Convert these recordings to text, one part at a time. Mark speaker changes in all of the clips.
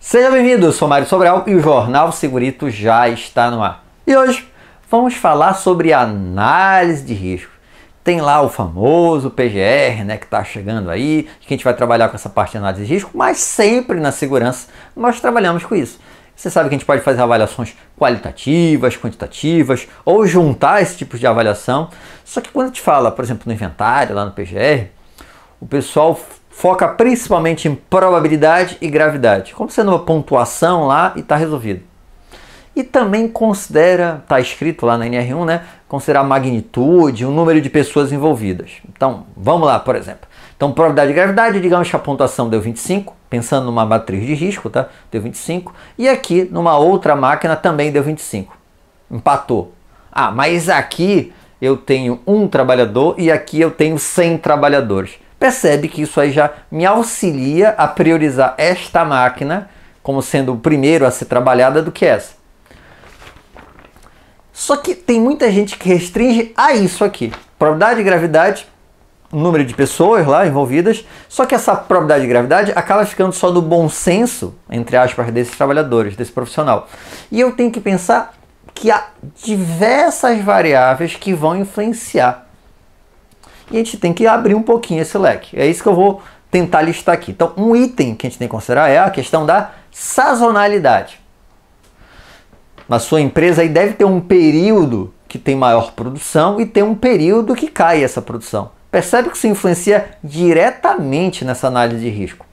Speaker 1: Seja bem-vindo, eu sou Mário Sobral e o Jornal Segurito já está no ar. E hoje vamos falar sobre análise de risco. Tem lá o famoso PGR, né, que está chegando aí, que a gente vai trabalhar com essa parte de análise de risco, mas sempre na segurança nós trabalhamos com isso. Você sabe que a gente pode fazer avaliações qualitativas, quantitativas, ou juntar esse tipo de avaliação. Só que quando a gente fala, por exemplo, no inventário, lá no PGR, o pessoal foca principalmente em probabilidade e gravidade, como sendo uma pontuação lá e está resolvido. E também considera, está escrito lá na NR1, né, considerar a magnitude, o número de pessoas envolvidas. Então, vamos lá, por exemplo. Então, probabilidade e gravidade, digamos que a pontuação deu 25, pensando numa matriz de risco, tá? Deu 25. E aqui, numa outra máquina, também deu 25. Empatou. Ah, mas aqui eu tenho um trabalhador e aqui eu tenho 100 trabalhadores. Percebe que isso aí já me auxilia a priorizar esta máquina como sendo o primeiro a ser trabalhada do que essa. Só que tem muita gente que restringe a isso aqui. Probabilidade e gravidade, número de pessoas lá envolvidas, só que essa probabilidade de gravidade acaba ficando só do bom senso, entre aspas, desses trabalhadores, desse profissional. E eu tenho que pensar que há diversas variáveis que vão influenciar. E a gente tem que abrir um pouquinho esse leque. É isso que eu vou tentar listar aqui. Então, um item que a gente tem que considerar é a questão da sazonalidade. Na sua empresa aí deve ter um período que tem maior produção e tem um período que cai essa produção. Percebe que isso influencia diretamente nessa análise de risco.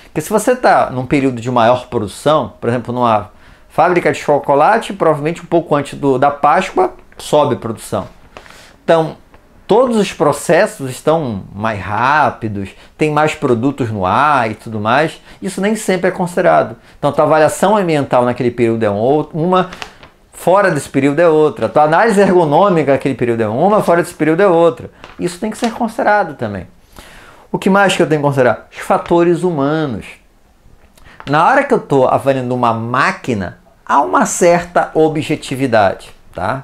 Speaker 1: Porque se você está num período de maior produção, por exemplo, numa fábrica de chocolate, provavelmente um pouco antes da Páscoa, sobe a produção. Então, todos os processos estão mais rápidos, tem mais produtos no ar e tudo mais. Isso nem sempre é considerado. Então, a tua avaliação ambiental naquele período é uma, fora desse período é outra. A tua análise ergonômica naquele período é uma, fora desse período é outra. Isso tem que ser considerado também. O que mais que eu tenho que considerar? Os fatores humanos. Na hora que eu estou avaliando uma máquina, há uma certa objetividade, tá?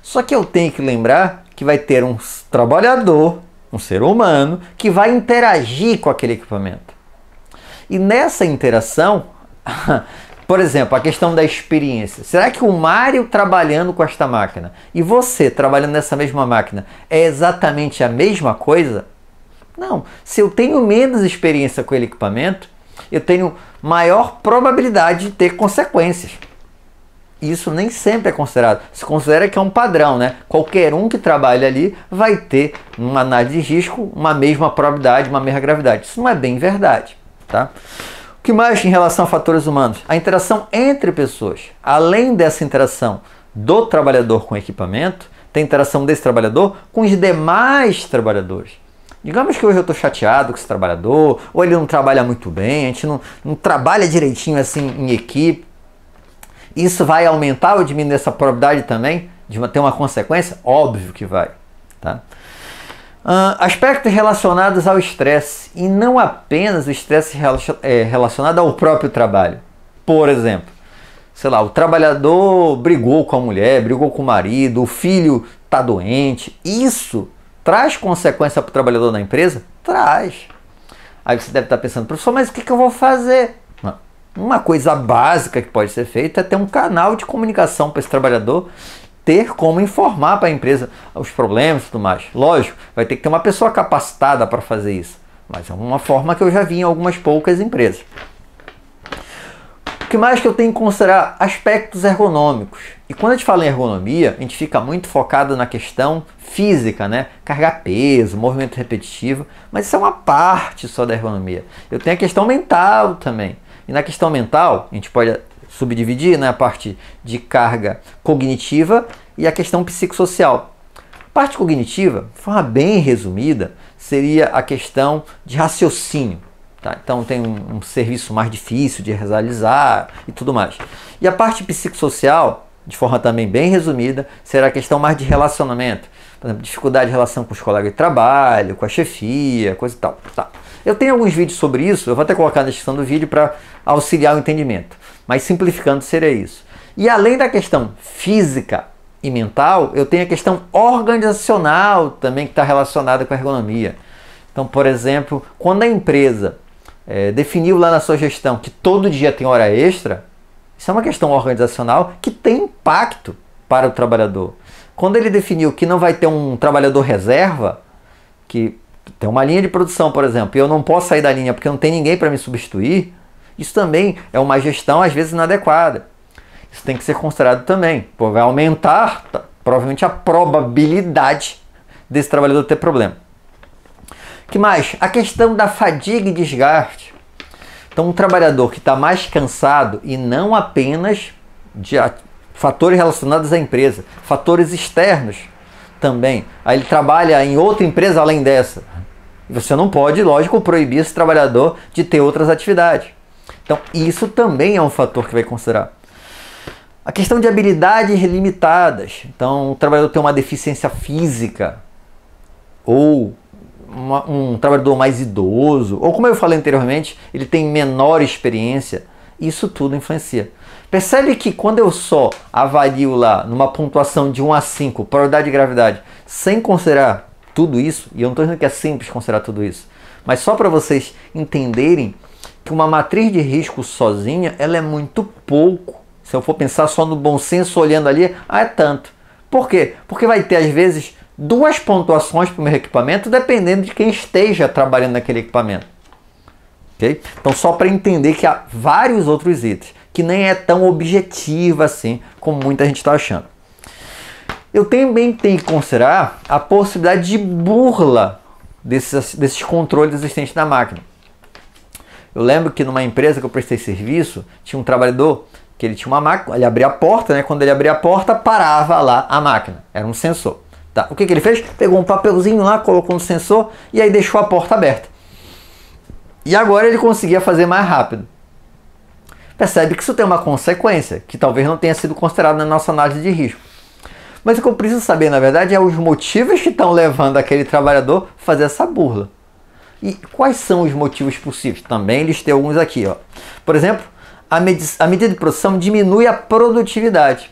Speaker 1: Só que eu tenho que lembrar que vai ter um trabalhador, um ser humano, que vai interagir com aquele equipamento. E nessa interação, por exemplo, a questão da experiência. Será que o Mário trabalhando com esta máquina e você trabalhando nessa mesma máquina é exatamente a mesma coisa? Não. Se eu tenho menos experiência com aquele equipamento, eu tenho maior probabilidade de ter consequências. Isso nem sempre é considerado. Se considera que é um padrão, né? Qualquer um que trabalha ali vai ter, numa análise de risco, uma mesma probabilidade, uma mesma gravidade. Isso não é bem verdade, tá? O que mais em relação a fatores humanos? A interação entre pessoas. Além dessa interação do trabalhador com o equipamento, tem interação desse trabalhador com os demais trabalhadores. Digamos que hoje eu estou chateado com esse trabalhador, ou ele não trabalha muito bem, a gente não trabalha direitinho assim em equipe. Isso vai aumentar ou diminuir essa probabilidade também de ter uma consequência? Óbvio que vai. Tá? Aspectos relacionados ao estresse, e não apenas o estresse relacionado ao próprio trabalho. Por exemplo, sei lá, o trabalhador brigou com a mulher, brigou com o marido, o filho está doente. Isso traz consequência para o trabalhador na empresa? Traz. Aí você deve estar pensando, professor, mas o que eu vou fazer? Uma coisa básica que pode ser feita é ter um canal de comunicação para esse trabalhador, ter como informar para a empresa os problemas e tudo mais. Lógico, vai ter que ter uma pessoa capacitada para fazer isso, mas é uma forma que eu já vi em algumas poucas empresas. O que mais que eu tenho que considerar? Aspectos ergonômicos. E quando a gente fala em ergonomia, a gente fica muito focado na questão física, né? Carregar peso, movimento repetitivo, mas isso é uma parte só da ergonomia. Eu tenho a questão mental também. E na questão mental, a gente pode subdividir, né, a parte de carga cognitiva e a questão psicossocial. A parte cognitiva, de forma bem resumida, seria a questão de raciocínio. Tá? Então tem um serviço mais difícil de realizar e tudo mais. E a parte psicossocial, de forma também bem resumida, será a questão mais de relacionamento. Por exemplo, dificuldade de relação com os colegas de trabalho, com a chefia, coisa e tal. Tá. Eu tenho alguns vídeos sobre isso, eu vou até colocar na descrição do vídeo para auxiliar o entendimento. Mas simplificando seria isso. E além da questão física e mental, eu tenho a questão organizacional também que está relacionada com a ergonomia. Então, por exemplo, quando a empresa definiu lá na sua gestão que todo dia tem hora extra, isso é uma questão organizacional que tem impacto para o trabalhador. Quando ele definiu que não vai ter um trabalhador reserva, que tem uma linha de produção, por exemplo, e eu não posso sair da linha porque não tem ninguém para me substituir, isso também é uma gestão às vezes inadequada. Isso tem que ser considerado também. Pô, vai aumentar provavelmente a probabilidade desse trabalhador ter problema. Que mais? A questão da fadiga e desgaste. Então, um trabalhador que está mais cansado, e não apenas de fatores relacionados à empresa, fatores externos também. Aí ele trabalha em outra empresa além dessa. Você não pode, lógico, proibir esse trabalhador de ter outras atividades. Então, isso também é um fator que vai considerar. A questão de habilidades limitadas. Então, o trabalhador tem uma deficiência física, ou um trabalhador mais idoso, ou como eu falei anteriormente, ele tem menor experiência. Isso tudo influencia. Percebe que quando eu só avalio lá numa pontuação de 1 a 5, probabilidade de gravidade, sem considerar tudo isso, e eu não estou dizendo que é simples considerar tudo isso, mas só para vocês entenderem que uma matriz de risco sozinha, ela é muito pouco. Se eu for pensar só no bom senso, olhando ali, é tanto. Por quê? Porque vai ter, às vezes, 2 pontuações para o meu equipamento, dependendo de quem esteja trabalhando naquele equipamento. Okay? Então, só para entender que há vários outros itens, que nem é tão objetivo assim, como muita gente está achando. Eu também tenho que considerar a possibilidade de burla desses controles existentes na máquina. Eu lembro que numa empresa que eu prestei serviço, tinha um trabalhador que ele tinha uma máquina, ele abria a porta, né? Quando ele abria a porta, parava lá a máquina. Era um sensor. Tá? O que ele fez? Pegou um papelzinho lá, colocou no sensor e aí deixou a porta aberta. E agora ele conseguia fazer mais rápido. Percebe que isso tem uma consequência, que talvez não tenha sido considerada na nossa análise de risco. Mas o que eu preciso saber, na verdade, é os motivos que estão levando aquele trabalhador a fazer essa burla. E quais são os motivos possíveis? Também listei alguns aqui. Ó. Por exemplo, a medida de produção diminui a produtividade.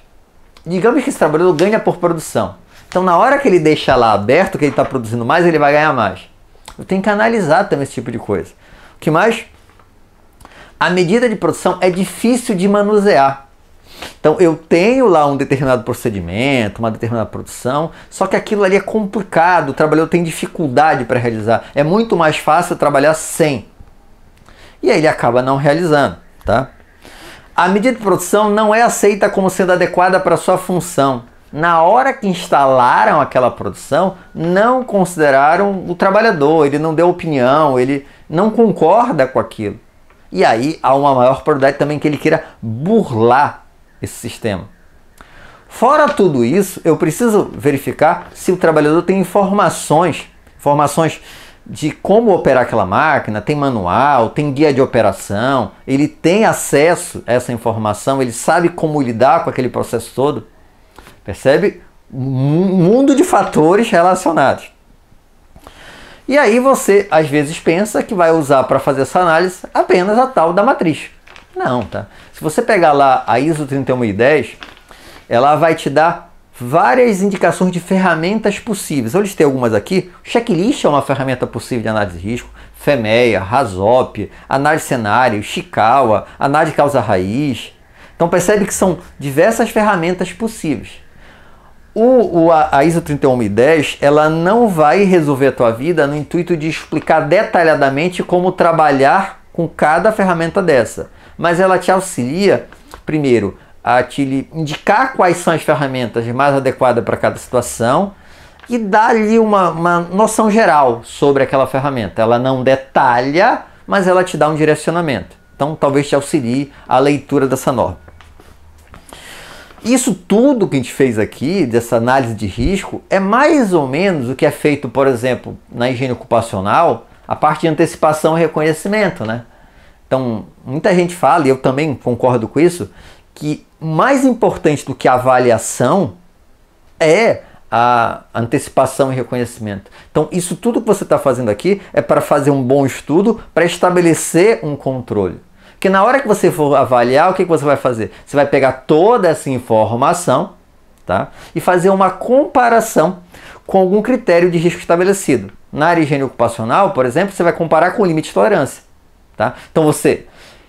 Speaker 1: Digamos que esse trabalhador ganha por produção. Então, na hora que ele deixa lá aberto, que ele está produzindo mais, ele vai ganhar mais. Eu tenho que analisar também esse tipo de coisa. O que mais? A medida de produção é difícil de manusear. Então, eu tenho lá um determinado procedimento, uma determinada produção, só que aquilo ali é complicado, o trabalhador tem dificuldade para realizar. É muito mais fácil trabalhar sem. E aí ele acaba não realizando. Tá? A medida de produção não é aceita como sendo adequada para sua função. Na hora que instalaram aquela produção, não consideraram o trabalhador, ele não deu opinião, ele não concorda com aquilo. E aí há uma maior probabilidade também que ele queira burlar esse sistema. Fora tudo isso, eu preciso verificar se o trabalhador tem informações de como operar aquela máquina, tem manual, tem guia de operação, ele tem acesso a essa informação, ele sabe como lidar com aquele processo todo. Percebe? Um mundo de fatores relacionados. E aí você, às vezes, pensa que vai usar para fazer essa análise apenas a tal da matriz. Não, tá? Se você pegar lá a ISO 31010, ela vai te dar várias indicações de ferramentas possíveis. Eu listei algumas aqui. O checklist é uma ferramenta possível de análise de risco. FEMEA, RASOP, análise de cenário, Chikawa, análise de causa-raiz. Então percebe que são diversas ferramentas possíveis. A ISO 31010, ela não vai resolver a tua vida no intuito de explicar detalhadamente como trabalhar com cada ferramenta dessa. Mas ela te auxilia, primeiro, a te indicar quais são as ferramentas mais adequadas para cada situação e dar ali uma noção geral sobre aquela ferramenta. Ela não detalha, mas ela te dá um direcionamento. Então, talvez te auxilie a leitura dessa norma. Isso tudo que a gente fez aqui, dessa análise de risco, é mais ou menos o que é feito, por exemplo, na higiene ocupacional, a parte de antecipação e reconhecimento, né? Então, muita gente fala, e eu também concordo com isso, que mais importante do que a avaliação é a antecipação e reconhecimento. Então, isso tudo que você está fazendo aqui é para fazer um bom estudo, para estabelecer um controle. Porque na hora que você for avaliar, o que você vai fazer? Você vai pegar toda essa informação, tá? E fazer uma comparação com algum critério de risco estabelecido. Na área de higiene ocupacional, por exemplo, você vai comparar com o limite de tolerância. tá? Então você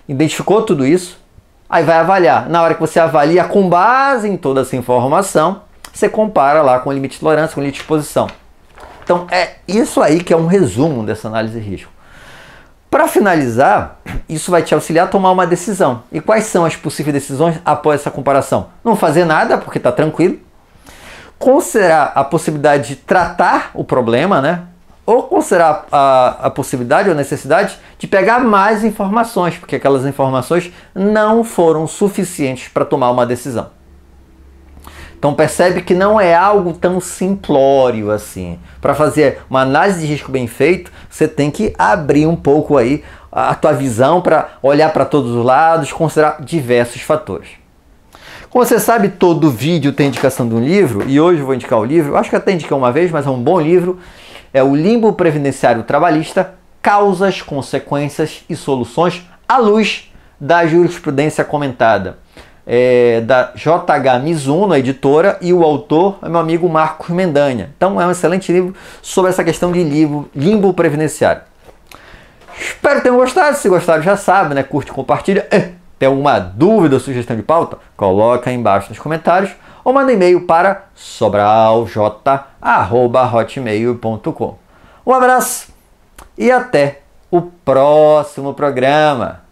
Speaker 1: identificou tudo isso, aí vai avaliar. Na hora que você avalia com base em toda essa informação, você compara lá com o limite de tolerância, com o limite de exposição. Então é isso aí que é um resumo dessa análise de risco. Para finalizar, isso vai te auxiliar a tomar uma decisão. E quais são as possíveis decisões após essa comparação? Não fazer nada, porque está tranquilo. Considerar a possibilidade de tratar o problema, né? Ou considerar a possibilidade ou necessidade de pegar mais informações, porque aquelas informações não foram suficientes para tomar uma decisão. Então percebe que não é algo tão simplório assim. Para fazer uma análise de risco bem feita, você tem que abrir um pouco aí a tua visão para olhar para todos os lados, considerar diversos fatores. Como você sabe, todo vídeo tem indicação de um livro, e hoje eu vou indicar o livro, eu acho que até indiquei uma vez, mas é um bom livro, é o Limbo Previdenciário Trabalhista, Causas, Consequências e Soluções à luz da jurisprudência comentada. Da JH Mizuno, a editora, e o autor é meu amigo Marcos Mendanha. Então é um excelente livro sobre essa questão de limbo previdenciário. Espero que tenham gostado. Se gostaram, já sabe, né? Curte, compartilha. Tem alguma dúvida ou sugestão de pauta? Coloca aí embaixo nos comentários ou manda e-mail para sobralj@hotmail.com. Um abraço e até o próximo programa.